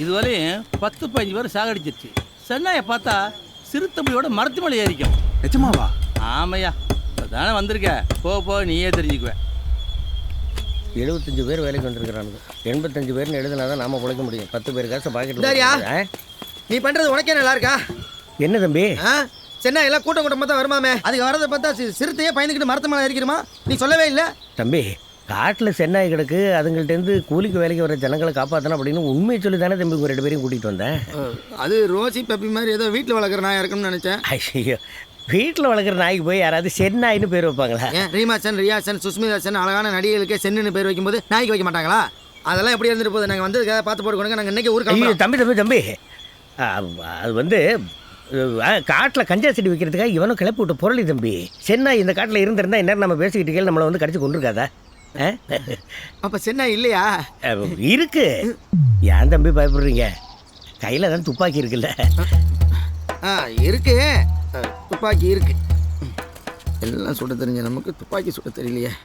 இதுவரையும் 10-15 பேர் சாகடிச்சிருச்சு. சென்னாயை பார்த்தா சிறுத்தமிழோட மரத்து மலை ஏறிக்கும். நிஜமாவா? ஆமையா, தானே வந்திருக்க. போ நீயே தெரிஞ்சுக்குவேன். 75 பேர் வேலைக்கு வந்திருக்கிறானுங்க. 85 பேர்னு எழுதினா தான் நாம பிழைக்க முடியும். 10 பேர் காசு பாக்கெட். நீ பண்றது உனக்கே நல்லா இருக்கா? என்ன தம்பி? சென்னை எல்லாம் கூட்டம் கூட்டமாக தான் வருமாமே. அதுக்கு வரதை பார்த்தா சிறுத்தையே பயந்துக்கிட்டு மரத்து மேலே இருக்கிறமா? நீ சொல்லவே இல்லை தம்பி. காட்டில் சென்னாய் கிடக்கு, அதுங்கள்ட்டேருந்து கூலிக்கு வேலைக்கு வர ஜனங்களை காப்பாற்றணும் அப்படின்னு உண்மையை சொல்லி தானே தம்பி உங்கள் 2 பேரையும் கூட்டிகிட்டு வந்தேன். அது ரோசி பப்பி மாதிரி ஏதோ வீட்டில் வளர்க்குற நாயாக இருக்குன்னு நினச்சேன். ஐயோ, வீட்டில் வளர்க்குற நாய்க்கு போய் யாராவது சென்னாயின்னு பேர் வைப்பாங்களா? ஏன் ரீமாசன், ரியாசன், சுஸ்மிதாசன் அழகான நடிகைகளுக்கே சென்னுன்னு பேர் வைக்கும்போது நாய்க்கு வைக்க மாட்டாங்களா? அதெல்லாம் எப்படி இருந்துட்டு போகுது? நாங்கள் வந்து பார்த்து போட்டுக்கோங்க. நாங்கள் இன்றைக்கி ஊருக்கு தம்பி அது வந்து காட்டில் கஞ்சா செடி வைக்கிறதுக்காக இவனும் கிளப்பி விட்டு பொருளி தம்பி. சென்னாய் இந்த காட்டில் இருந்திருந்தா இந்நேரம் நம்ம பேசிக்கிட்டு கேள்வி நம்மளை வந்து கடிச்சு கொண்டிருக்காதா? அப்போ சென்னை இல்லையா? இருக்கு. ஏன் தம்பி பயப்படுறீங்க? கையில் தான் துப்பாக்கி இருக்குல்ல. இருக்கு, துப்பாக்கி இருக்கு. எல்லாம் சுட தெரிஞ்ச நமக்கு துப்பாக்கி சுட தெரியலையே.